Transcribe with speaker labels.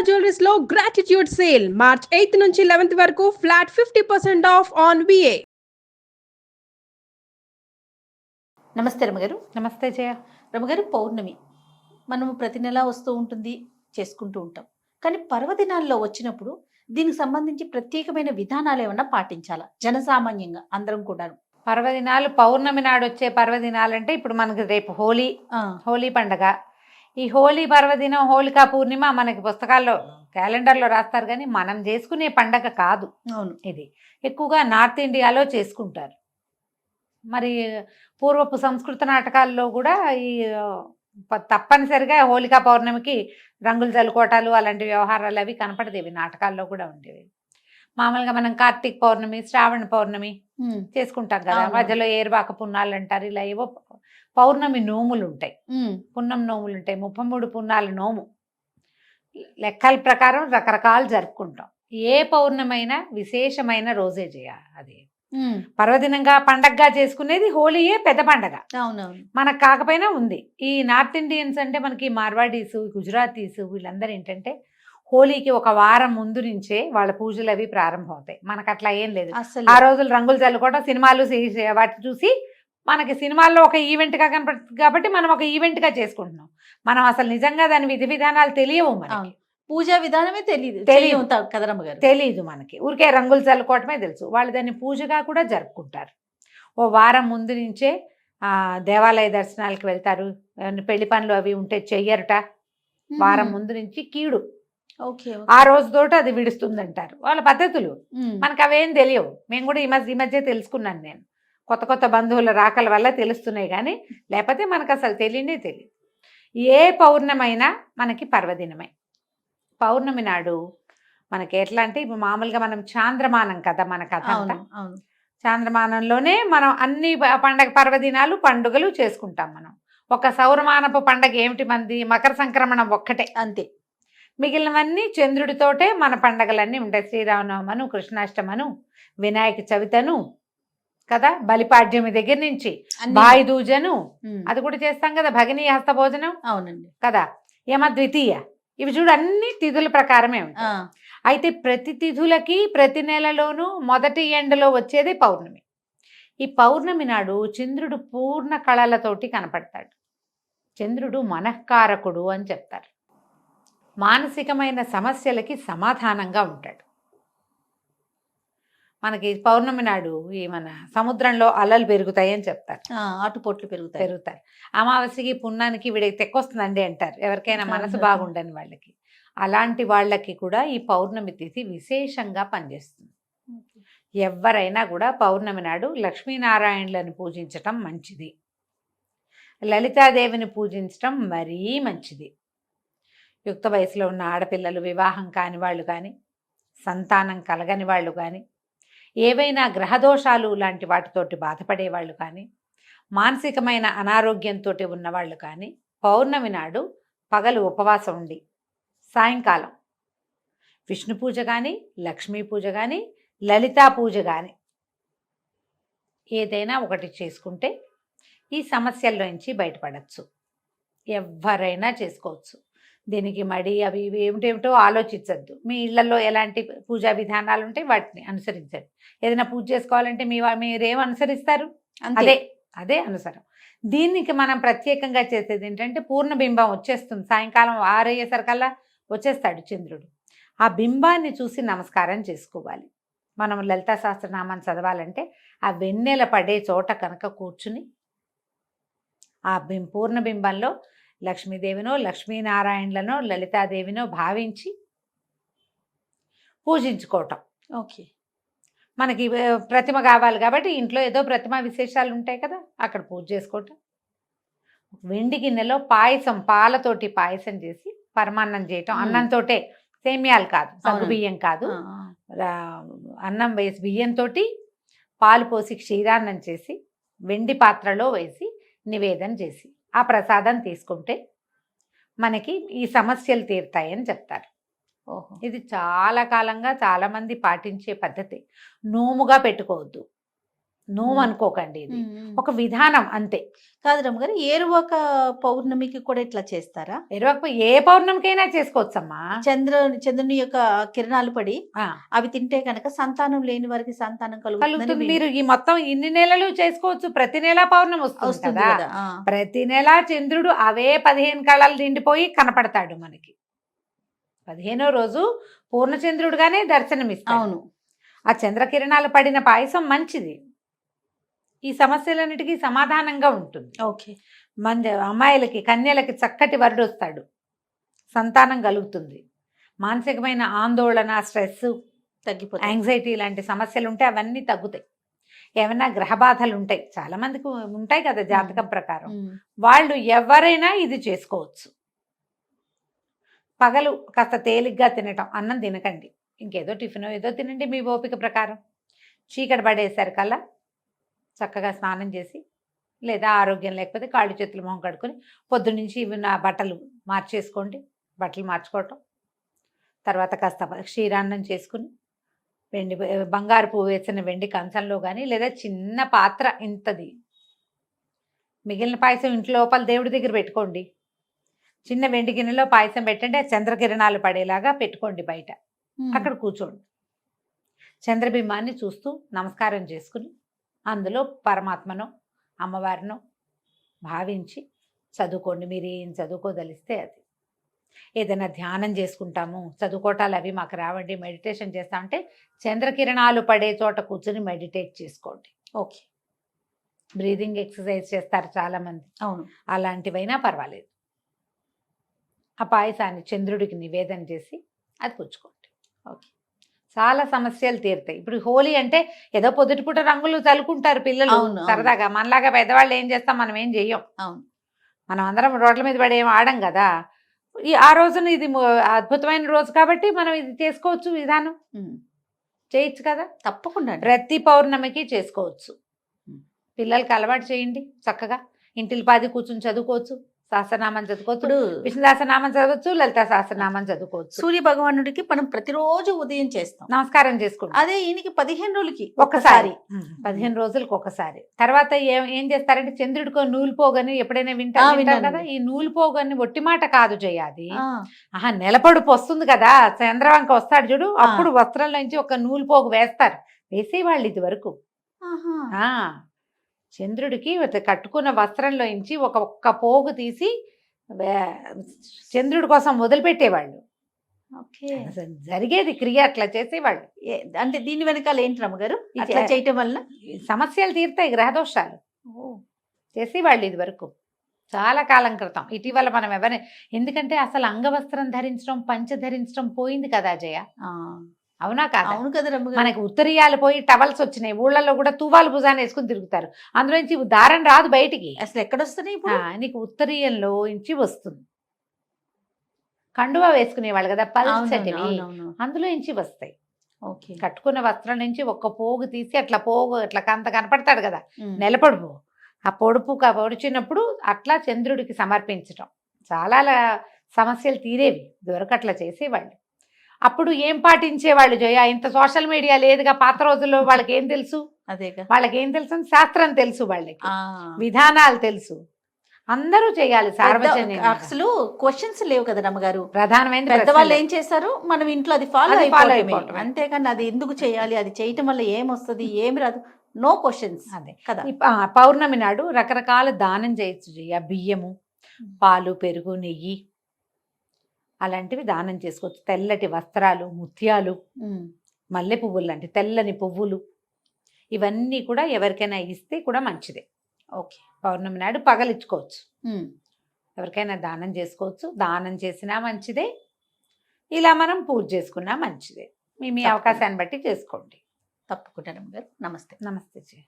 Speaker 1: Jewelleries లో gratitude sale March 8 నుంచి 11 వరకు ఫ్లాట్ 50% ఆఫ్ ఆన్ విఏ.
Speaker 2: నమస్తే రమగారు.
Speaker 3: నమస్తే జయ.
Speaker 2: రమగారు, పౌర్ణమి మనము ప్రతి నెల వస్తూ ఉంటుంది, చేసుకుంటూ ఉంటాం. కానీ పర్వదినాల్లో వచ్చినప్పుడు దీనికి సంబంధించి ప్రత్యేకమైన విధానాలు ఏమన్నా పాటించాలా జనసామాన్యంగా అందరం కూడా?
Speaker 3: పర్వదినాలు పౌర్ణమి నాడు వచ్చే పర్వదినాలు అంటే ఇప్పుడు మనకి రేపు హోలీ పండగ. ఈ హోలీ పర్వదినం హోళికా పూర్ణిమ మనకి పుస్తకాల్లో క్యాలెండర్లో రాస్తారు, కానీ మనం చేసుకునే పండగ కాదు.
Speaker 2: అవును,
Speaker 3: ఇది ఎక్కువగా నార్త్ ఇండియాలో చేసుకుంటారు. మరి పూర్వపు సంస్కృత నాటకాల్లో కూడా ఈ తప్పనిసరిగా హోళికా పౌర్ణమికి రంగులు చల్లుకోవటాలు అలాంటి వ్యవహారాలు అవి కనపడదేవి, నాటకాల్లో కూడా ఉండేవి. మామూలుగా మనం కార్తీక పౌర్ణమి, శ్రావణ పౌర్ణమి చేసుకుంటాం కదా, మధ్యలో ఏరువాక పున్నాలు అంటారు. ఇలా ఏవో పౌర్ణమి నోములు ఉంటాయి, పున్నం నోములు ఉంటాయి, 33 పున్నాల నోము. లెక్కల ప్రకారం రకరకాలు జరుపుకుంటాం. ఏ పౌర్ణమైనా విశేషమైన రోజే చేయాలి. అది పర్వదినంగా పండగగా చేసుకునేది హోలీయే పెద్ద పండగ.
Speaker 2: అవునవును,
Speaker 3: మనకు కాకపోయినా ఉంది. ఈ నార్త్ ఇండియన్స్ అంటే మనకి మార్వాడీసు, గుజరాతీస్ వీళ్ళందరూ ఏంటంటే హోలీకి ఒక వారం ముందు నుంచే వాళ్ళ పూజలు అవి ప్రారంభం అవుతాయి. మనకు అట్లా ఏం లేదు. ఆ రోజులు రంగులు చల్లుకోవడం, సినిమాలు వాటి చూసి మనకి సినిమాల్లో ఒక ఈవెంట్గా కనపడుతుంది కాబట్టి మనం ఒక ఈవెంట్గా చేసుకుంటున్నాం. మనం అసలు నిజంగా దాని విధి విధానాలు తెలియవు మనకి.
Speaker 2: పూజా విధానమే తెలియదు కదా రమ్మగారు.
Speaker 3: తెలీదు మనకి, ఊరికే రంగులు చల్లుకోవటమే తెలుసు. వాళ్ళు దాన్ని పూజగా కూడా జరుపుకుంటారు. ఓ వారం ముందు నుంచే దేవాలయ దర్శనాలకు వెళ్తారు. పెళ్లి పనులు అవి ఉంటే చెయ్యరుట. వారం ముందు నుంచి కీడు ఆ రోజుతోటి అది విడుస్తుందంటారు వాళ్ళ పద్ధతులు. మనకు అవేం తెలియవు. మేము కూడా ఈ మధ్య తెలుసుకున్నాను. నేను కొత్త కొత్త బంధువుల రాకల వల్ల తెలుస్తున్నాయి, కానీ లేకపోతే మనకు అసలు తెలియదు. ఏ పౌర్ణమైనా మనకి పర్వదినమే. పౌర్ణమి నాడు మనకి ఎట్లా అంటే ఇప్పుడు మామూలుగా మనం చాంద్రమానం కదా, మన కథ అంతా చాంద్రమానంలోనే మనం అన్ని పర్వదినాలు పండుగలు చేసుకుంటాం. మనం ఒక సౌరమానపు పండగ ఏమిటి మంది, మకర సంక్రమణం ఒక్కటే, అంతే. మిగిలినవన్నీ చంద్రుడితోటే మన పండగలన్నీ ఉంటాయి. శ్రీరామనవమను, కృష్ణాష్టమను, వినాయక చవితను కదా, బలిపాడ్యమి దగ్గర నుంచి బాయి దూజను అది కూడా చేస్తాం కదా, భగినీ హస్త భోజనం.
Speaker 2: అవునండి
Speaker 3: కదా, యమ ద్వితీయ, ఇవి చూడు అన్ని తిథుల ప్రకారమే ఉంటాయి. అయితే ప్రతి తిథులకి ప్రతి నెలలోనూ మొదటి ఎండలో వచ్చేది పౌర్ణమి. ఈ పౌర్ణమి నాడు చంద్రుడు పూర్ణ కళలతోటి కనపడతాడు. చంద్రుడు మనఃకారకుడు అని చెప్తారు. మానసికమైన సమస్యలకి సమాధానంగా ఉంటాడు. మనకి పౌర్ణమి నాడు ఈ మన సముద్రంలో అలలు పెరుగుతాయని చెప్తారు,
Speaker 2: ఆటుపోట్లు పెరుగుతారు.
Speaker 3: అమావాస్యకి పున్నానికి వీడికి తెక్కొస్తుందండి అంటారు ఎవరికైనా మనసు బాగుండని వాళ్ళకి. అలాంటి వాళ్ళకి కూడా ఈ పౌర్ణమి తిథి విశేషంగా పనిచేస్తుంది. ఎవరైనా కూడా పౌర్ణమి నాడు లక్ష్మీనారాయణులను పూజించటం మంచిది, లలితాదేవిని పూజించటం మరీ మంచిది. యుక్త వయసులో ఉన్న ఆడపిల్లలు, వివాహం కాని వాళ్ళు కానీ, సంతానం కలగని వాళ్ళు కానీ, ఏవైనా గ్రహదోషాలు లాంటి వాటితోటి బాధపడేవాళ్ళు కానీ, మానసికమైన అనారోగ్యంతో ఉన్నవాళ్ళు కానీ పౌర్ణమి నాడు పగలు ఉపవాసం ఉండి సాయంకాలం విష్ణు పూజ కానీ, లక్ష్మీ పూజ కానీ, లలితా పూజ కానీ ఏదైనా ఒకటి చేసుకుంటే ఈ సమస్యల్లోంచి బయటపడచ్చు. ఎవరైనా చేసుకోవచ్చు. దీనికి మడి అవి ఇవి ఏమిటేమిటో ఆలోచించద్దు. మీ ఇళ్లలో ఎలాంటి పూజా విధానాలు ఉంటాయి వాటిని అనుసరించండి. ఏదైనా పూజ చేసుకోవాలంటే మీరేం అనుసరిస్తారు, అదే అనుసరం. దీనికి మనం ప్రత్యేకంగా చేసేది ఏంటంటే పూర్ణబింబం వచ్చేస్తుంది. సాయంకాలం 6 అయ్యేసరికల్లా వచ్చేస్తాడు చంద్రుడు. ఆ బింబాన్ని చూసి నమస్కారం చేసుకోవాలి. మనం లలితా సహస్రనామాన్ని చదవాలంటే ఆ వెన్నెల పడే చోట కనుక కూర్చుని ఆ పూర్ణబింబంలో లక్ష్మీదేవినో, లక్ష్మీనారాయణులనో, లలితాదేవినో భావించి పూజించుకోవటం. మనకి ప్రతిమ కావాలి కాబట్టి ఇంట్లో ఏదో ప్రతిమ విశేషాలు ఉంటాయి కదా, అక్కడ పూజ చేసుకోవటం. వెండి గిన్నెలో పాయసం, పాలతోటి పాయసం చేసి పరమాన్నం చేయటం. అన్నంతోటే, సేమ్యాలు కాదు, సగ్గు బియ్యం కాదు, అన్నం వేసి బియ్యంతో పాలు పోసి క్షీరాన్నం చేసి వెండి పాత్రలో వేసి నివేదన చేసి ఆ ప్రసాదం తీసుకుంటే మనకి ఈ సమస్యలు తీరుతాయని చెప్తారు. ఇది చాలా కాలంగా చాలామంది పాటించే పద్ధతి. నోముగా పెట్టుకోవద్దు. నోము అనుకోకండి, ఇది
Speaker 2: ఉమ్.
Speaker 3: ఒక విధానం అంతే.
Speaker 2: కాదు రమ్మగారు, ఏరువాక పౌర్ణమికి కూడా ఇట్లా చేస్తారా?
Speaker 3: ఏ పౌర్ణమికైనా చేసుకోవచ్చమ్మా.
Speaker 2: చంద్రుని యొక్క కిరణాలు పడి
Speaker 3: ఆ,
Speaker 2: అవి తింటే కనుక సంతానం లేని వారికి సంతానం
Speaker 3: కలుగుతుంది.
Speaker 2: కలుగుతుందని
Speaker 3: మీరు ఈ మొత్తం ఇన్ని నెలలు చేసుకోవచ్చు, ప్రతి నెల పౌర్ణమి వస్తుంది
Speaker 2: వస్తుంది
Speaker 3: కదా.
Speaker 2: కదా. ఆ.
Speaker 3: ప్రతి నెల చంద్రుడు అవే 15 కళలు నిండిపోయి కనపడతాడు మనకి. 15వ రోజు పూర్ణచంద్రుడుగానే దర్శనమిస్తాడు.
Speaker 2: అవును.
Speaker 3: ఆ చంద్రకిరణాలు పడిన పాయసం మంచిది, ఈ సమస్యలన్నిటికీ సమాధానంగా ఉంటుంది.
Speaker 2: ఓకే.
Speaker 3: అమ్మాయిలకి కన్యలకి చక్కటి వరుడు వస్తాడు, సంతానం కలుగుతుంది, మానసికమైన ఆందోళన, స్ట్రెస్,
Speaker 2: తగ్గిపోతుంది.
Speaker 3: యాంగ్జైటీ లాంటి సమస్యలు ఉంటే అవన్నీ తగ్గుతాయి. ఏమైనా గ్రహ బాధలు ఉంటాయి, చాలా మందికి ఉంటాయి కదా జాతకం ప్రకారం,
Speaker 2: ఉమ్.
Speaker 3: వాళ్ళు ఎవరైనా ఇది చేసుకోవచ్చు. పగలు కాస్త తేలిగ్గా తినటం, అన్నం తినకండి, ఇంకేదో టిఫిన్ ఏదో తినండి మీ ఓపిక ప్రకారం. చీకటి పడేసరికల్లా చక్కగా స్నానం చేసి, లేదా ఆరోగ్యం లేకపోతే కాళ్ళు చేతులు మొహం కడుక్కొని పొద్దున్నుంచి ఇవి నా బట్టలు మార్చేసుకోండి. బట్టలు మార్చుకోవటం, తర్వాత కాస్త క్షీరాన్నం చేసుకుని బంగారు పువ్వు వేసిన వెండి కంచంలో కానీ, లేదా చిన్న పాత్ర ఇంతది, మిగిలిన పాయసం ఇంట్లో లోపల దేవుడి దగ్గర పెట్టుకోండి. చిన్న వెండి గిన్నెలో పాయసం పెట్టండి, ఆ చంద్రకిరణాలు పడేలాగా పెట్టుకోండి బయట. అక్కడ కూర్చోండి, చంద్రబింబాన్ని చూస్తూ నమస్కారం చేసుకుని అందులో పరమాత్మను, అమ్మవారిను భావించి చదువుకోండి. మీరు ఏం చదువుకోదలిస్తే అది. ఏదైనా ధ్యానం చేసుకుంటాము, చదువుకోవటాలు అవి మాకు రావండి, మెడిటేషన్ చేస్తామంటే చంద్రకిరణాలు పడే చోట కూర్చొని మెడిటేట్ చేసుకోండి.
Speaker 2: ఓకే.
Speaker 3: బ్రీదింగ్ ఎక్సర్సైజ్ చేస్తారు చాలామంది,
Speaker 2: అవును.
Speaker 3: అలాంటివైనా పర్వాలేదు. ఆ పాయసాన్ని చంద్రుడికి నివేదన చేసి అది పుచ్చుకోండి.
Speaker 2: ఓకే.
Speaker 3: చాలా సమస్యలు తీరుతాయి. ఇప్పుడు హోలీ అంటే ఏదో పొద్దుటిపూట రంగులు చల్లుకుంటారు పిల్లలు
Speaker 2: అవును, అవును.
Speaker 3: సరదాగా. మనలాగా పెద్దవాళ్ళు ఏం చేస్తాం, మనం ఏం చెయ్యం.
Speaker 2: అవును.
Speaker 3: మనం అందరం రోడ్ల మీద పడి ఏం ఆడం కదా. ఆ రోజున ఇది అద్భుతమైన రోజు కాబట్టి మనం ఇది చేసుకోవచ్చు, విధానం
Speaker 2: ఉమ్.
Speaker 3: చేయొచ్చు కదా.
Speaker 2: తప్పకుండా అండి.
Speaker 3: ప్రతి పౌర్ణమికి చేసుకోవచ్చు. పిల్లలకి అలవాటు చేయండి, చక్కగా ఇంటిల్లిపాది కూర్చుని చదువుకోవచ్చు, సహస్రనామం చదువుకోవచ్చు,
Speaker 2: ఇప్పుడు
Speaker 3: విష్ణు సహస్రనామం చదవచ్చు, లలిత సహస్రనామం చదువుకోవచ్చు.
Speaker 2: సూర్య భగవానుడికి మనం ప్రతిరోజు ఉదయం చేస్తాం,
Speaker 3: నమస్కారం చేసుకుంటాం.
Speaker 2: అదే ఈయనకి 15 రోజులకి
Speaker 3: ఒక్కసారి 15 రోజులకు ఒకసారి. తర్వాత ఏం చేస్తారంటే చంద్రుడికో నూలు పోగని ఎప్పుడైనా వింటారు
Speaker 2: విన్నానండి.
Speaker 3: కదా. ఈ నూలు పోగని ఒట్టి మాట కాదు చేయాలి.
Speaker 2: ఆ,
Speaker 3: నెలపడుపు వస్తుంది కదా, చంద్రవంక వస్తాడు చూడు, అప్పుడు వస్త్రంలోంచి ఒక నూలు పోగు వేస్తారు, వేసేవాళ్ళు ఇది వరకు.
Speaker 2: ఆహా.
Speaker 3: చంద్రుడికి కట్టుకున్న వస్త్రంలోంచి ఒక్క పోగు తీసి చంద్రుడి కోసం వదిలిపెట్టేవాళ్ళు.
Speaker 2: ఓకే.
Speaker 3: అసలు జరిగేది క్రియ, అట్లా చేసేవాళ్ళు.
Speaker 2: అంటే దీని వెనకాల ఏంటి రమ్మగారు,
Speaker 3: ఈ
Speaker 2: అట్లా చేయటం వల్ల
Speaker 3: సమస్యలు తీరుతాయి, గ్రహదోషాలు. చేసేవాళ్ళు ఇది వరకు చాలా కాలం క్రితం. ఇటీవల మనం ఎవరి, ఎందుకంటే అసలు అంగవస్త్రం ధరించడం, పంచ ధరించడం పోయింది కదా జయ. అవునా కాదా?
Speaker 2: అవును కదా రమ్మగారు.
Speaker 3: మనకి ఉత్తరీయాలు పోయి టవల్స్ వచ్చినాయి, ఊళ్ళల్లో కూడా తువాలు భుజాన్ని వేసుకుని తిరుగుతారు, అందులోంచి దారం రాదు బయటికి.
Speaker 2: అసలు ఎక్కడొస్తున్నాయి ఇప్పుడు?
Speaker 3: నీకు ఉత్తరీయంలో నుంచి వస్తుంది. కండువా వేసుకునేవాళ్ళు కదా పల్చటివి, అందులో నుంచి వస్తాయి.
Speaker 2: ఓకే.
Speaker 3: కట్టుకున్న వస్త్రం నుంచి ఒక్క పోగు తీసి అట్లా పోగు అట్లా కంత కనపడతాడు కదా, నెలపొడుపు. ఆ పొడుపు పొడిచినప్పుడు అట్లా చంద్రుడికి సమర్పించటం, చాలా సమస్యలు తీరేవి. ఇదివరకు అట్లా చేసేవాళ్ళు. అప్పుడు ఏం పాటించేవాళ్ళు జయ, ఇంత సోషల్ మీడియా లేదుగా పాత రోజుల్లో. వాళ్ళకి ఏం తెలుసు?
Speaker 2: అదేగా,
Speaker 3: వాళ్ళకి ఏం తెలుసు? శాస్త్రం తెలుసు, వాళ్ళకి విధానాలు తెలుసు. అందరూ చేయాలి సార్వజనిక.
Speaker 2: అసలు క్వశ్చన్స్ లేవు కదా రమ్మగారు.
Speaker 3: ప్రధానమైన
Speaker 2: పెద్దవాళ్ళు ఏం చేశారు, మనం ఇంట్లో అది ఫాలో
Speaker 3: అయిపోవటమే.
Speaker 2: అయిపోవటమే. అంతేకాని అది ఎందుకు చేయాలి, అది చేయటం వల్ల ఏమొస్తుంది, ఏమి రాదు, నో క్వశ్చన్స్.
Speaker 3: అదే
Speaker 2: కదా.
Speaker 3: పౌర్ణమి నాడు రకరకాల దానం చేయొచ్చు జయ. బియ్యము, పాలు, పెరుగు, నెయ్యి అలాంటివి దానం చేసుకోవచ్చు. తెల్లటి వస్త్రాలు, ముత్యాలు, మల్లె పువ్వులు లాంటి తెల్లని పువ్వులు, ఇవన్నీ కూడా ఎవరికైనా ఇస్తే కూడా మంచిదే.
Speaker 2: ఓకే.
Speaker 3: పౌర్ణమి నాడు పగలిచ్చుకోవచ్చు, ఎవరికైనా దానం చేసుకోవచ్చు. దానం చేసినా మంచిదే, ఇలా మనం పూజ చేసుకున్నా మంచిదే. మీ అవకాశాన్ని బట్టి చేసుకోండి.
Speaker 2: తప్పకుండా రమ్మగారు. నమస్తే.
Speaker 3: నమస్తే జయ.